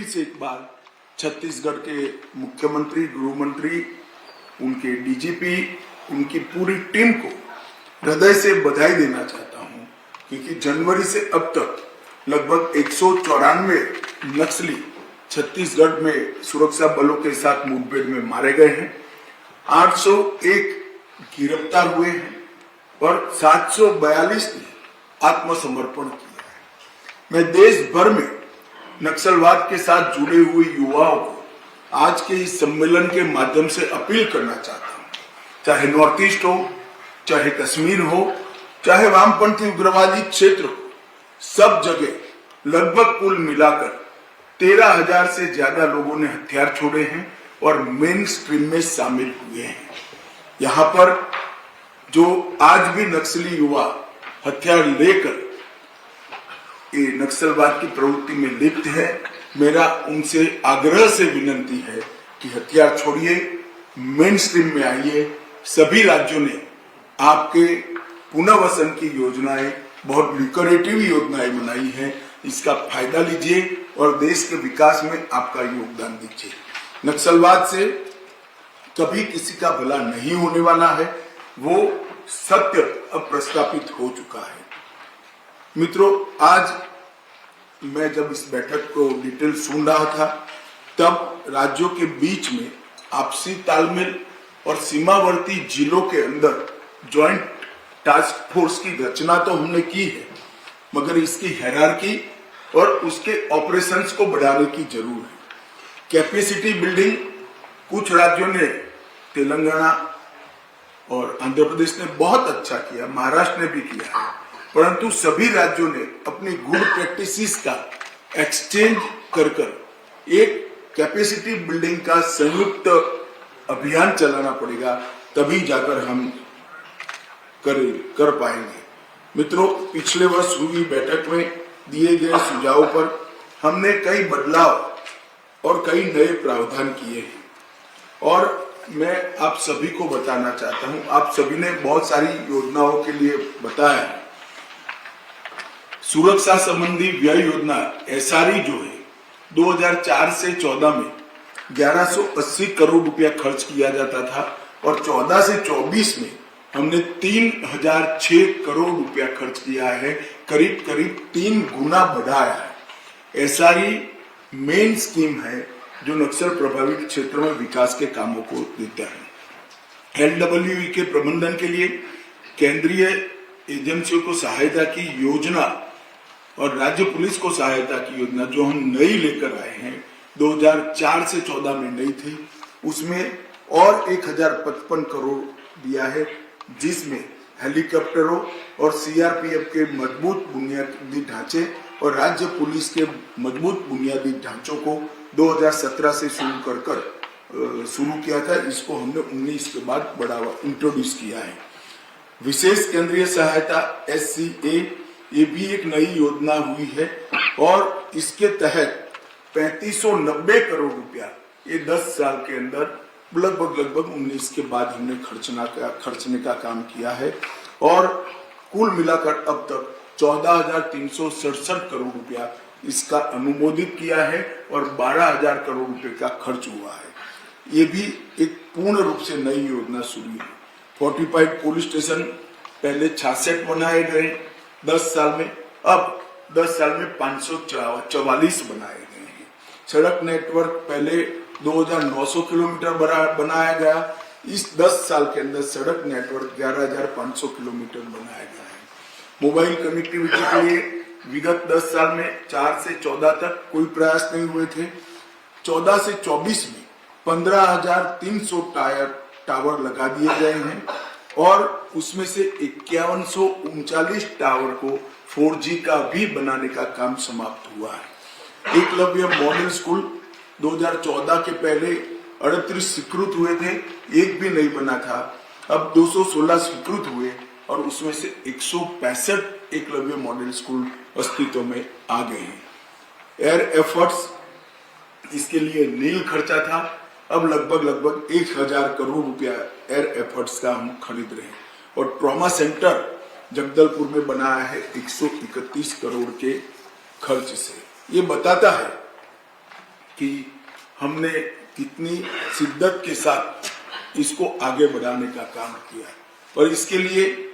से एक बार छत्तीसगढ़ के मुख्यमंत्री, गृह मंत्री, उनके डीजीपी, उनकी पूरी टीम को हृदय से बधाई देना चाहता हूं, क्योंकि जनवरी से अब तक लगभग 194 नक्सली छत्तीसगढ़ में सुरक्षा बलों के साथ मुठभेड़ में मारे गए हैं, 801 गिरफ्तार हुए हैं और 742 ने आत्मसमर्पण किया है। मैं देश भर में नक्सलवाद के साथ जुड़े हुए युवाओं को आज के इस सम्मेलन के माध्यम से अपील करना चाहता हूं, चाहे नॉर्थ ईस्ट हो, चाहे कश्मीर हो, चाहे वामपंथी उग्रवादी क्षेत्र हो, सब जगह लगभग कुल मिलाकर 13,000 से ज्यादा लोगों ने हथियार छोड़े हैं और मेन स्ट्रीम में शामिल हुए हैं। यहाँ पर जो आज भी नक्सली युवा हथियार लेकर ये नक्सलवाद की प्रवृत्ति में लिप्त है, मेरा उनसे आग्रह से विनंती है कि हथियार छोड़िए, मेन स्ट्रीम में आइए। सभी राज्यों ने आपके पुनर्वसन की योजनाएं, बहुत लुक्रेटिव योजनाएं बनाई हैं, इसका फायदा लीजिए और देश के विकास में आपका योगदान दीजिए। नक्सलवाद से कभी किसी का भला नहीं होने वाला है, वो सत्य अब प्रस्थापित हो चुका है। मित्रों, आज मैं जब इस बैठक को डिटेल सुन रहा था, तब राज्यों के बीच में आपसी तालमेल और सीमावर्ती जिलों के अंदर ज्वाइंट टास्क फोर्स की रचना तो हमने की है, मगर इसकी हायरार्की और उसके ऑपरेशंस को बढ़ाने की जरूरत है। कैपेसिटी बिल्डिंग कुछ राज्यों ने, तेलंगाना और आंध्र प्रदेश ने बहुत अच्छा किया, महाराष्ट्र ने भी किया है, परंतु सभी राज्यों ने अपनी गुड प्रैक्टिसेस का एक्सचेंज कर एक कैपेसिटी बिल्डिंग का संयुक्त अभियान चलाना पड़ेगा, तभी जाकर हम कर पाएंगे। मित्रों, पिछले वर्ष हुई बैठक में दिए गए सुझावों पर हमने कई बदलाव और कई नए प्रावधान किए हैं और मैं आप सभी को बताना चाहता हूं, आप सभी ने बहुत सारी योजनाओं के लिए बताया है। सुरक्षा संबंधी व्यय योजना एसआरई जो है 2004 से 14 में 1180 करोड़ रुपया खर्च किया जाता था और 14 से 24 में हमने 3006 करोड़ रुपया खर्च किया है, करीब करीब 3 गुना बढ़ाया है। एसआरई मेन स्कीम है जो नक्सल प्रभावित क्षेत्रों में विकास के कामों को देता है। एलडब्ल्यूई के प्रबंधन के लिए केंद्रीय एजेंसियों को सहायता की योजना और राज्य पुलिस को सहायता की योजना जो हम नई लेकर आए हैं, 2004 से 14 में नई थी, उसमें और 1055 करोड़ दिया है, जिसमें हेलीकॉप्टरों और सीआरपीएफ के मजबूत बुनियादी ढांचे और राज्य पुलिस के मजबूत बुनियादी ढांचों को 2017 से शुरू किया था। इसको हमने 19 के बाद बढ़ावा इंट्रोड्यूस किया है। विशेष केंद्रीय सहायता SCA, ये भी एक नई योजना हुई है और इसके तहत 3590 करोड़ रुपया ये 10 साल के अंदर लगभग 19 के बाद हमने खर्चने का काम किया है और कुल मिलाकर अब तक 14,367 करोड़ रुपया इसका अनुमोदित किया है और 12,000 करोड़ रुपए का खर्च हुआ है। ये भी एक पूर्ण रूप से नई योजना शुरू है। फोर्टिफाइड पुलिस स्टेशन पहले 66 बनाए गए 10 साल में, अब 10 साल में 544 बनाए गए हैं। सड़क नेटवर्क पहले 2,900 किलोमीटर बनाया गया, इस 10 साल के अंदर सड़क नेटवर्क 11,500 किलोमीटर बनाया गया है। मोबाइल कनेक्टिविटी के लिए विगत 10 साल में 4 से 14 तक कोई प्रयास नहीं हुए थे। 14 से 24 में 15,300 टावर लगा दिए गए हैं और उसमें से 5139 टावर को 4G का भी बनाने का काम समाप्त हुआ है। एकलव्य मॉडल स्कूल 2014 के पहले 38 स्वीकृत हुए थे, एक भी नहीं बना था, अब 216 स्वीकृत हुए और उसमें से 165 एकलव्य मॉडल स्कूल अस्तित्व में आ गए हैं। एयर एफर्ट्स, इसके लिए नील खर्चा था, अब लगभग 1000 करोड़ रुपया एयर एफर्ट्स का हम खरीद रहे हैं और ट्रॉमा सेंटर जगदलपुर में बनाया है 131 करोड़ के खर्च से। ये बताता है कि हमने कितनी शिद्दत के साथ इसको आगे बढ़ाने का काम किया, और इसके लिए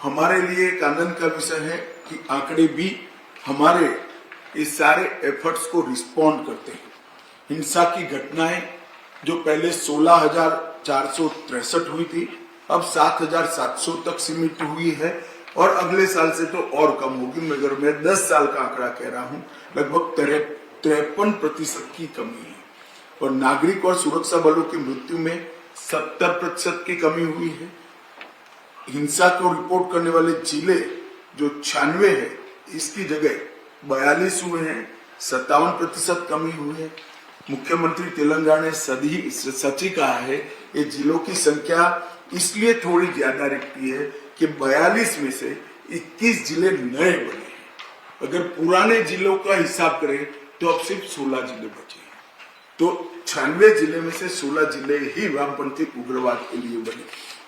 हमारे लिए एक आनंद का विषय है कि आंकड़े भी हमारे इस सारे एफर्ट्स को रिस्पॉन्ड करते हैं। हिंसा की घटनाएं जो पहले 16,463 हुई थी, अब 7,700 तक सीमित हुई है, और अगले साल से तो और कम होगी। मगर मैं 10 साल का आंकड़ा कह रहा हूं, लगभग 53% की कमी है। और नागरिक और सुरक्षा बलों की मृत्यु में 70% की कमी हुई है। हिंसा को रिपोर्ट करने वाले जिले जो 96 है, इसकी जगह 42 हुए हैं, 57% कमी हुई है। मुख्यमंत्री तेलंगाना ने सच ही कहा है, ये जिलों की संख्या इसलिए थोड़ी ज्यादा रखती है कि 42 में से 21 जिले नए बने हैं। अगर पुराने जिलों का हिसाब करें तो अब सिर्फ 16 जिले बचे हैं। तो 96 जिले में से 16 जिले ही वामपंथी उग्रवाद के लिए बने।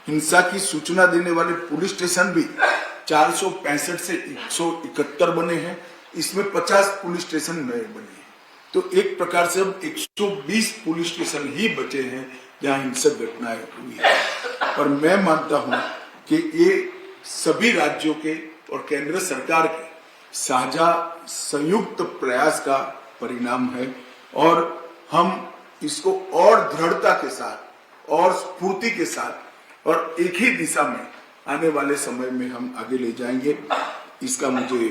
हिंसा की सूचना देने वाले पुलिस स्टेशन भी 465 से 171 बने हैं, इसमें 50 पुलिस स्टेशन नए बने हैं। तो एक प्रकार से अब 120 पुलिस स्टेशन ही बचे हैं जहां हिंसक घटनाएं हुई है। और मैं मानता हूं कि ये सभी राज्यों के और केंद्र सरकार के साझा संयुक्त प्रयास का परिणाम है, और हम इसको और दृढ़ता के साथ और स्फूर्ति के साथ और एक ही दिशा में आने वाले समय में हम आगे ले जाएंगे, इसका मुझे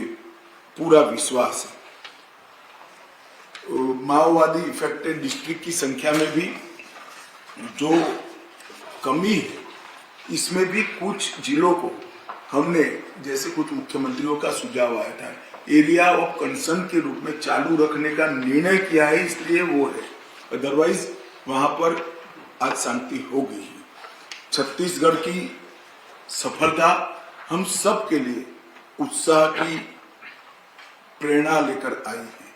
पूरा विश्वास है। माओवादी इफेक्टेड डिस्ट्रिक्ट की संख्या में भी जो कमी है, इसमें भी कुछ जिलों को हमने, जैसे कुछ मुख्यमंत्रियों का सुझाव आया था, एरिया ऑफ कंसर्न के रूप में चालू रखने का निर्णय किया है, इसलिए वो है। अदरवाइज वहां पर आज शांति हो गई है। छत्तीसगढ़ की सफलता हम सब के लिए उत्साह की प्रेरणा लेकर आई है।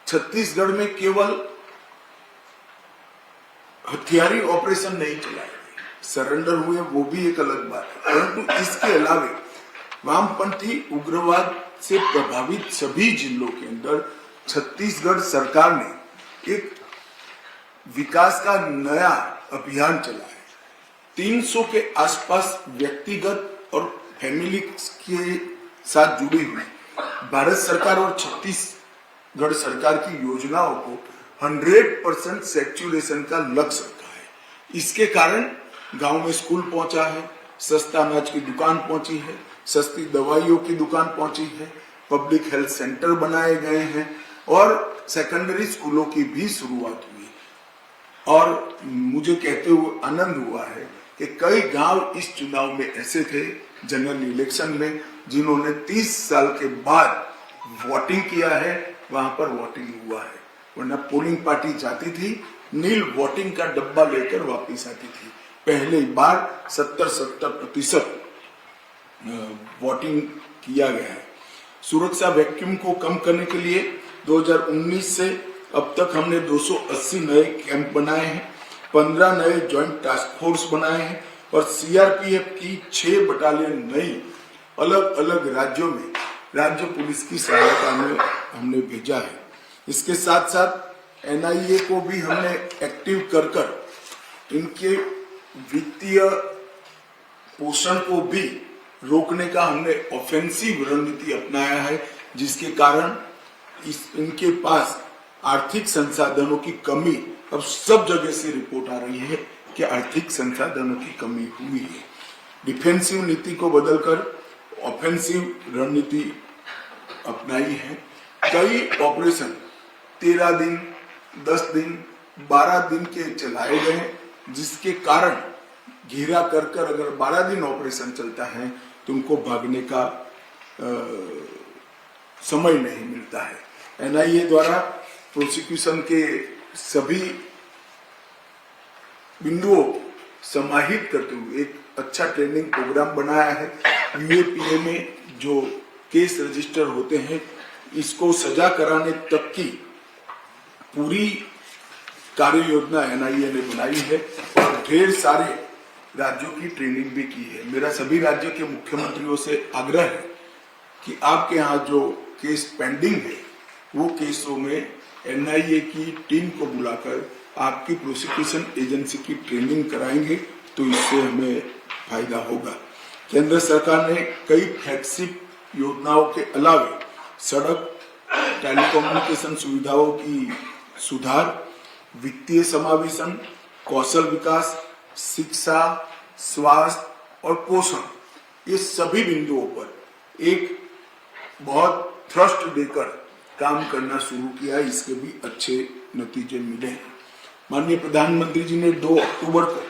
छत्तीसगढ़ में केवल हथियारी ऑपरेशन नहीं चलाए, सरेंडर हुए वो भी एक अलग बात है, परंतु इसके अलावे वामपंथी उग्रवाद से प्रभावित सभी जिलों के अंदर छत्तीसगढ़ सरकार ने एक विकास का नया अभियान चलाया है। 300 के आसपास व्यक्तिगत और फैमिली के साथ जुड़ी हुई भारत सरकार और छत्तीसगढ़ सरकार की योजनाओं को 100% सैचुरेशन का लक्ष्य रखा है। इसके कारण गांव में स्कूल पहुंचा है, सस्ता अनाज की दुकान पहुंची है, सस्ती दवाइयों की दुकान पहुंची है, पब्लिक हेल्थ सेंटर बनाए गए हैं, और सेकेंडरी स्कूलों की भी शुरुआत हुई। और मुझे कहते हुए आनंद हुआ है कि कई गांव इस चुनाव में ऐसे थे, जनरल इलेक्शन में, जिन्होंने 30 साल के बाद वोटिंग किया है, वहां पर वोटिंग हुआ है। वरना पोलिंग पार्टी जाती थी, नील वोटिंग का डब्बा लेकर वापस आती थी। पहले बार 70% वोटिंग किया गया है। सुरक्षा वैक्यूम को कम करने के लिए 2019 से अब तक हमने 280 नए कैंप बनाए हैं, 15 नए ज्वाइंट टास्क फोर्स बनाए हैं, और सीआरपीएफ की 6 बटालियन नई अलग अलग राज्यों में राज्य पुलिस की सहायता में हमने भेजा है। इसके साथ साथ एनआईए को भी हमने एक्टिव कर इनके वित्तीय पोषण को भी रोकने का हमने ऑफेंसिव रणनीति अपनाया है, जिसके कारण इनके पास आर्थिक संसाधनों की कमी, अब सब जगह से रिपोर्ट आ रही है कि आर्थिक संसाधनों की कमी हुई है। डिफेंसिव नीति को बदलकर ऑफेंसिव रणनीति अपनाई है। कई ऑपरेशन 13 दिन, 10 दिन, 12 दिन के चलाए गए, जिसके कारण घेरा कर अगर 12 दिन ऑपरेशन चलता है तो उनको भागने का समय नहीं मिलता है। एनआईए द्वारा प्रोसिक्यूशन के सभी बिंदुओं को समाहित करते हुए एक अच्छा ट्रेनिंग प्रोग्राम बनाया है। यूएपीए में जो केस रजिस्टर होते हैं, इसको सजा कराने तक की पूरी कार्य योजना एनआईए ने बनाई है, और ढेर सारे राज्यों की ट्रेनिंग भी की है। मेरा सभी राज्यों के मुख्यमंत्रियों से आग्रह है कि आपके यहाँ जो केस पेंडिंग है, वो केसों में एनआईए की टीम को बुलाकर आपकी प्रोसिक्यूशन एजेंसी की ट्रेनिंग कराएंगे तो इससे हमें फायदा होगा। केंद्र सरकार ने कई फ्लैगशिप योजनाओं के अलावे सड़क, टेलीकम्युनिकेशन सुविधाओं की सुधार, वित्तीय समावेशन, कौशल विकास, शिक्षा, स्वास्थ्य और पोषण ये सभी बिंदुओं पर एक बहुत थ्रस्ट देकर काम करना शुरू किया। इसके भी अच्छे नतीजे मिले हैं। माननीय प्रधानमंत्री जी ने 2 अक्टूबर को